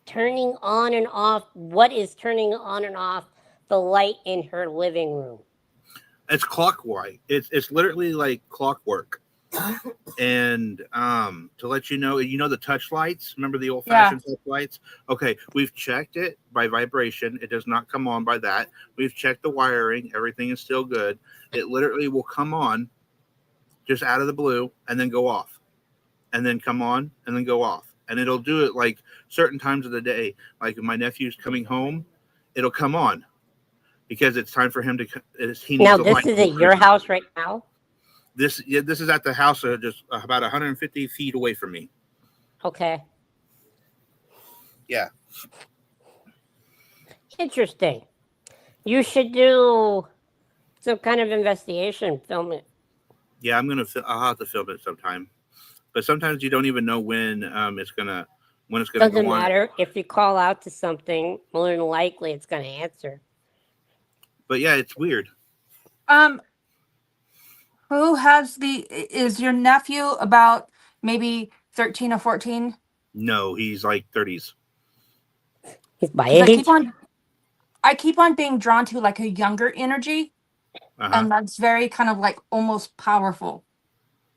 turning on and off, what is turning on and off the light in her living room? It's clockwork. It's literally like clockwork. And to let you know the touch lights. Remember the old-fashioned touch lights? Okay, we've checked it by vibration. It does not come on by that. We've checked the wiring. Everything is still good. It literally will come on just out of the blue and then go off, and then come on and then go off. And it'll do it like certain times of the day. Like if my nephew's coming home, it'll come on because it's time for him to. He needs now, the this light. is at your house right now? This is at the house just about 150 feet away from me. Okay. Yeah. Interesting. You should do some kind of investigation, film it. Yeah, I'll have to film it sometime. But sometimes you don't even know when it's gonna Doesn't go on. matter. If you call out to something, more than likely it's gonna answer. But yeah, it's weird. Who is your nephew about maybe 13 or 14? No, he's like 30s. He's my age. I keep on being drawn to like a younger energy. And that's very kind of like almost powerful.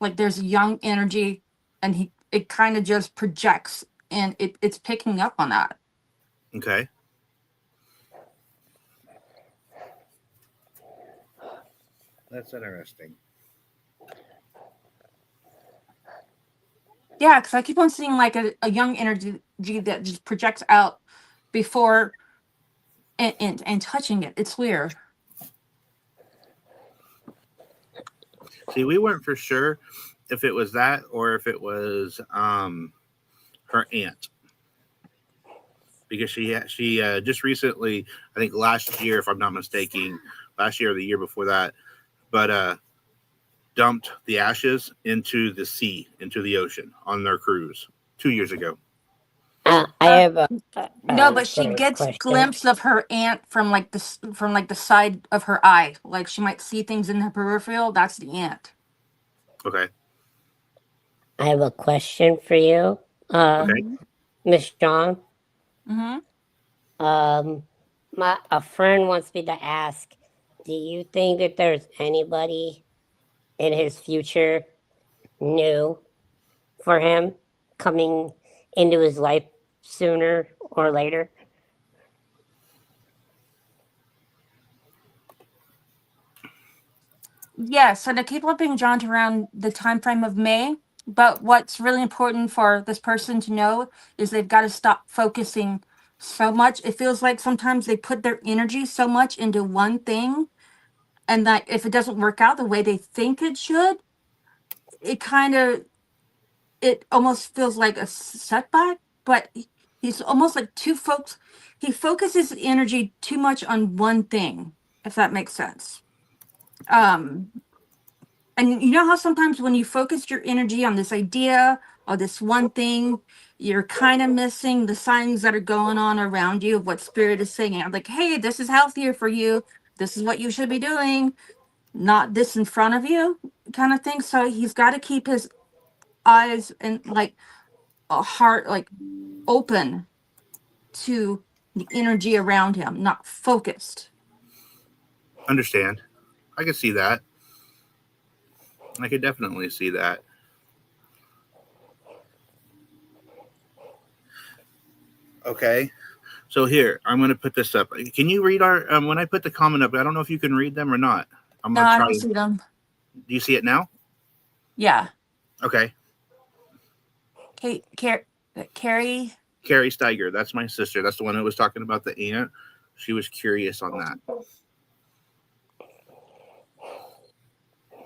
Like there's young energy and it kind of just projects and it's picking up on that. Okay. That's interesting. Yeah, because I keep on seeing like a young energy that just projects out before and touching it. It's weird. See, we weren't for sure if it was that or if it was her aunt, because she just recently, I think last year, if I'm not mistaken, last year or the year before that, but dumped the ashes into the sea, into the ocean on their cruise 2 years ago. I have a no, but she gets question. glimpse of her aunt from like the side of her eye. Like she might see things in her peripheral. That's the aunt. Okay. I have a question for you, Miss Jaun. Mm-hmm. A friend wants me to ask, do you think that there's anybody in his future new for him coming into his life sooner or later? Yes, and I keep on being drawn to around the time frame of May. But what's really important for this person to know is they've got to stop focusing so much. It feels like sometimes they put their energy so much into one thing, and that if it doesn't work out the way they think it should, it kind of it almost feels like a setback, but he's almost like too folks. He focuses energy too much on one thing, if that makes sense. And you know how sometimes when you focus your energy on this idea or this one thing, you're kind of missing the signs that are going on around you of what spirit is saying. I'm like, hey, this is healthier for you. This is what you should be doing, not this in front of you, kind of thing. So he's got to keep his eyes and like a heart like open to the energy around him, not focused. Understand. I can see that. I could definitely see that. Okay. So here, I'm going to put this up. Can you read our, when I put the comment up, I don't know if you can read them or not. I'm No, going to I try. don't see them. Do you see it now? Yeah. Okay. Carrie. Carrie Steiger. That's my sister. That's the one that was talking about the ant. She was curious on that.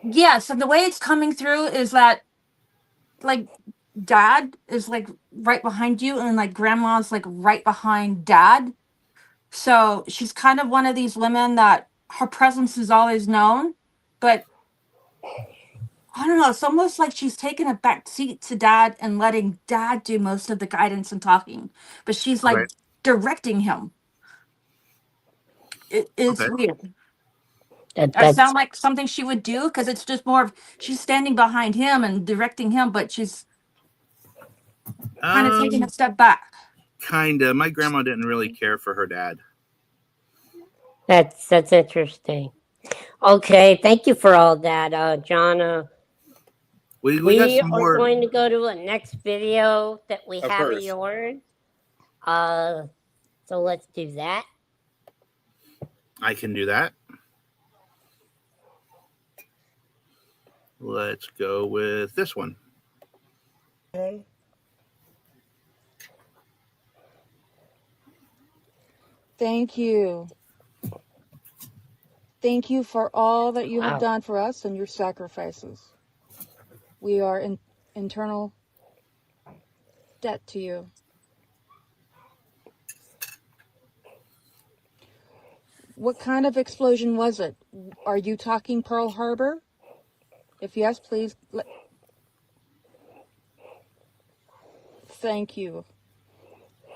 Yeah, so the way it's coming through is that like dad is like right behind you and like grandma's like right behind dad. So she's kind of one of these women that her presence is always known, but I don't know, it's almost like she's taking a back seat to dad and letting dad do most of the guidance and talking, but she's like Okay. directing him. It's Okay. weird. That, That that's sound like something she would do because it's just more of she's standing behind him and directing him, but she's kind of taking a step back. Kind of. My grandma didn't really care for her dad. that's interesting. Okay, thank you for all that, Jaun. We got We some are more. going to go to a next video that we Of have of course. yours. So let's do that. I can do that. Let's go with this one. Thank you. Thank you for all that you have done for us and your sacrifices. We are in eternal debt to you. What kind of explosion was it? Are you talking Pearl Harbor? If yes, please. Thank you.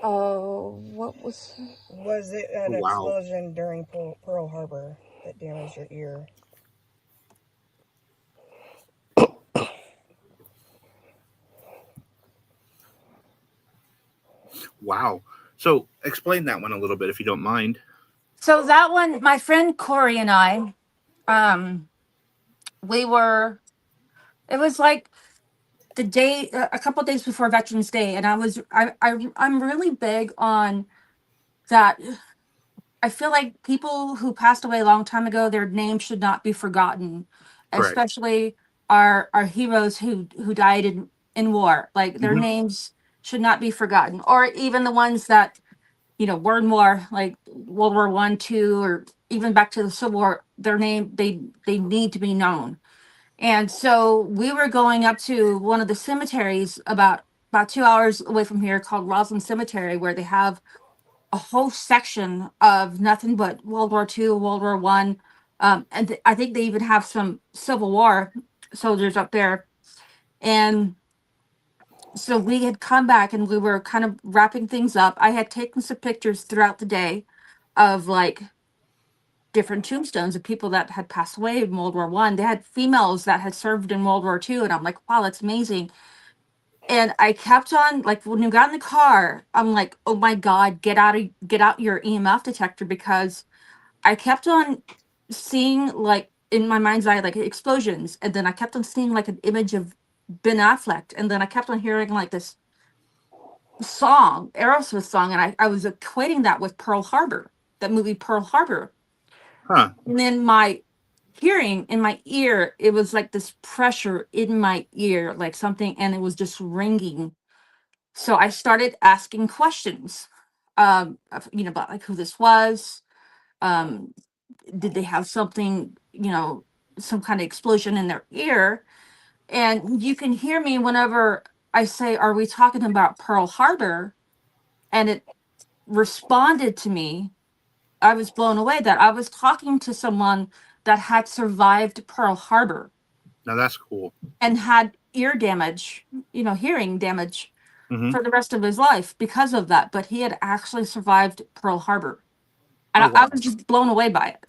What was... Was it an Wow. explosion during Pearl Harbor that damaged your ear? Wow. So explain that one a little bit if you don't mind. So that one, my friend Corey and I, we were, it was like the day, a couple days before Veterans Day. And I'm really big on that. I feel like people who passed away a long time ago, their names should not be forgotten, Correct. especially our heroes who died in war. Like their names should not be forgotten, or even the ones that, you know, were in war, like World War I, II, or even back to the Civil War. Their name, they need to be known. And so we were going up to one of the cemeteries about 2 hours away from here called Roslyn Cemetery, where they have a whole section of nothing but World War II, World War One, and I think they even have some Civil War soldiers up there. And so we had come back and we were kind of wrapping things up. I had taken some pictures throughout the day of like different tombstones of people that had passed away in World War One. They had females that had served in World War II, and I'm like, wow, that's amazing. And I kept on, like, when you got in the car, I'm like, oh my God, get out your EMF detector, because I kept on seeing, like, in my mind's eye, like explosions. And then I kept on seeing like an image of Ben Affleck. And then I kept on hearing like this song, Aerosmith song. And I was equating that with Pearl Harbor, that movie Pearl Harbor. Huh. And then my hearing in my ear, it was like this pressure in my ear, like something, and it was just ringing. So I started asking questions, you know, about like who this was. Did they have something, you know, some kind of explosion in their ear? And you can hear me whenever I say, are we talking about Pearl Harbor? And it responded to me. I was blown away that I was talking to someone that had survived Pearl Harbor. Now that's cool. And had ear damage, hearing damage for the rest of his life because of that. But he had actually survived Pearl Harbor. And I was just blown away by it.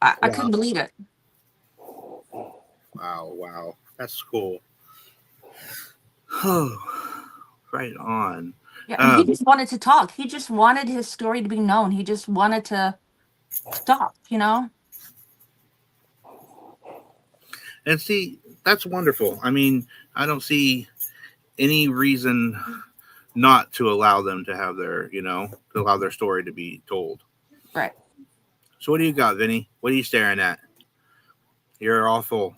I couldn't believe it. Wow. That's cool. Oh, right on. Yeah, and he just wanted to talk. He just wanted his story to be known. He just wanted to talk, And see, that's wonderful. I mean, I don't see any reason not to allow them to have their, to allow their story to be told. Right. So what do you got, Vinny? What are you staring at? You're awful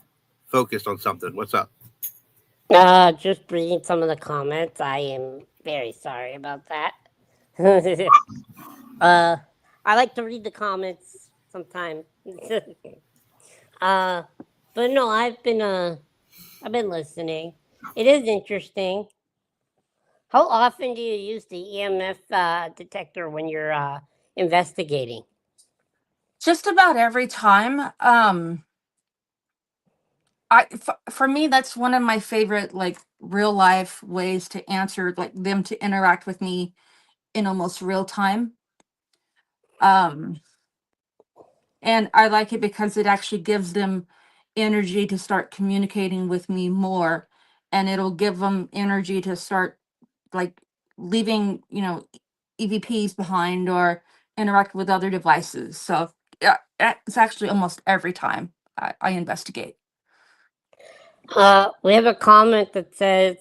focused on something. What's up? Just reading some of the comments. I am very sorry about that. I like to read the comments sometimes. But no, I've been listening. It is interesting. How often do you use the EMF detector when you're investigating? Just about every time. For me, that's one of my favorite, like, real life ways to answer, like, them to interact with me in almost real time. And I like it because it actually gives them energy to start communicating with me more, and it'll give them energy to start, like, leaving, EVPs behind or interact with other devices. So yeah, it's actually almost every time I investigate. We have a comment that says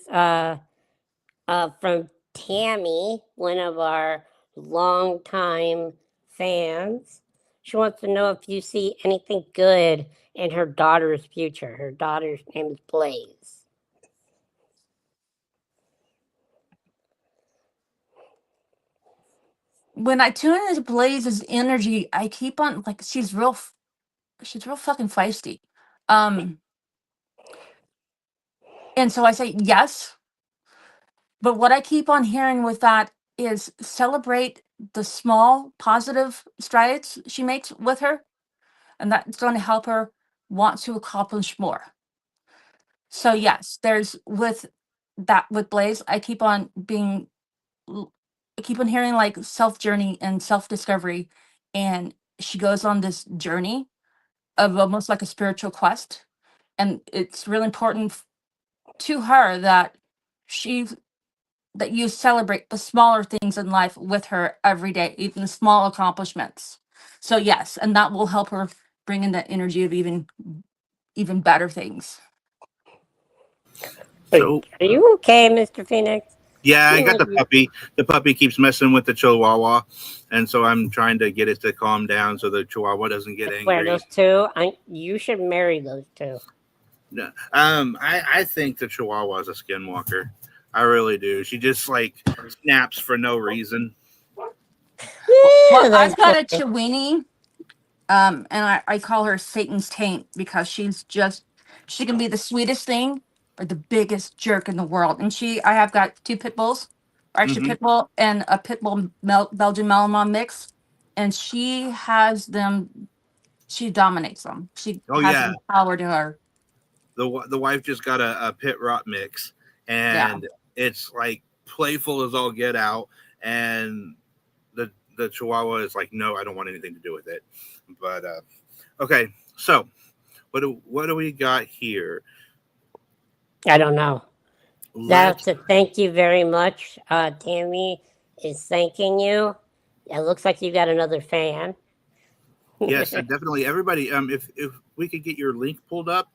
from Tammy, one of our longtime fans. She wants to know if you see anything good in her daughter's future. Her daughter's name is Blaze. When I tune into Blaze's energy, I keep on, like, she's real fucking feisty. And so I say yes. But what I keep on hearing with that is celebrate the small positive strides she makes with her, and that's going to help her want to accomplish more. So yes, there's with Blaze, I keep on hearing, like, self journey and self discovery, and she goes on this journey of almost like a spiritual quest, and it's really important to her that you celebrate the smaller things in life with her every day, even the small accomplishments. So yes, and that will help her bring in that energy of even better things. So, are you okay, Mr. Phoenix? Yeah, I got the puppy. The puppy keeps messing with the Chihuahua, and so I'm trying to get it to calm down so the Chihuahua doesn't get angry. Where those two? You should marry those two. No, I think the Chihuahua is a skinwalker. I really do. She just, like, snaps for no reason. Well, I've got a Chiweenie, and I call her Satan's taint because she can be the sweetest thing or the biggest jerk in the world. And I have got two pit bulls, or actually pit bull and a pit bull Belgian Malinois mix, and she has them. She dominates them. She has power to her. The wife just got a pit rot mix, and it's like playful as all get out, and the Chihuahua is like, no, I don't want anything to do with it. But okay, so what do we got here? I don't know. That's a thank you very much. Tammy is thanking you. It looks like you got another fan. Yes, definitely. Everybody, if we could get your link pulled up,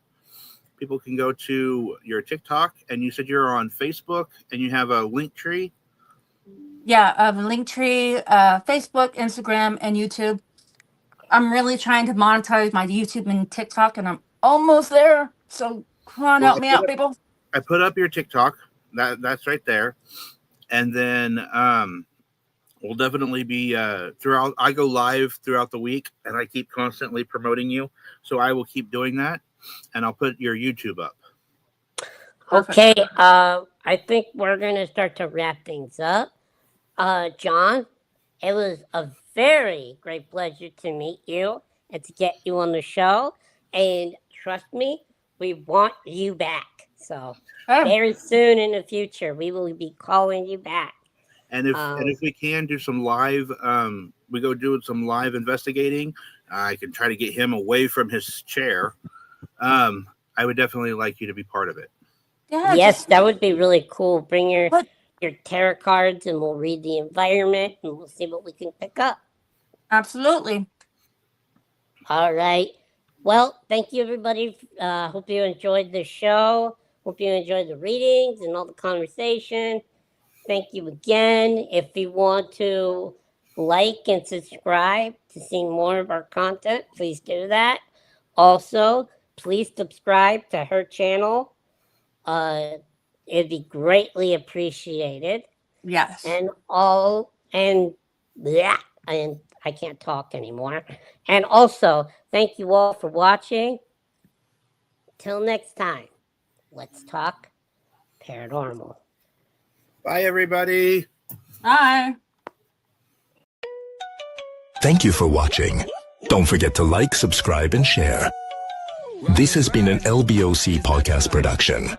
people can go to your TikTok, and you said you're on Facebook and you have a link tree. Yeah, a link tree, Facebook, Instagram, and YouTube. I'm really trying to monetize my YouTube and TikTok, and I'm almost there. So come on, help me out, people. I put up your TikTok. That's right there. And then we'll definitely be throughout. I go live throughout the week, and I keep constantly promoting you. So I will keep doing that, and I'll put your YouTube up. Okay. I think we're going to start to wrap things up. Jaun, it was a very great pleasure to meet you and to get you on the show. And trust me, we want you back. So very soon in the future, we will be calling you back. And if we can do some live, we go do some live investigating. I can try to get him away from his chair. I would definitely like you to be part of it. Yeah, yes, that would be really cool. Bring your tarot cards and we'll read the environment and we'll see what we can pick up. Absolutely. All right. Well, thank you, everybody. Hope you enjoyed the show. Hope you enjoyed the readings and all the conversation. Thank you again. If you want to like and subscribe to see more of our content, please do that. Also, please subscribe to her channel. It'd be greatly appreciated. Yes. And I can't talk anymore. And also, thank you all for watching. Till next time, let's talk paranormal. Bye, everybody. Bye. Thank you for watching. Don't forget to like, subscribe, and share. This has been an LBOC podcast production.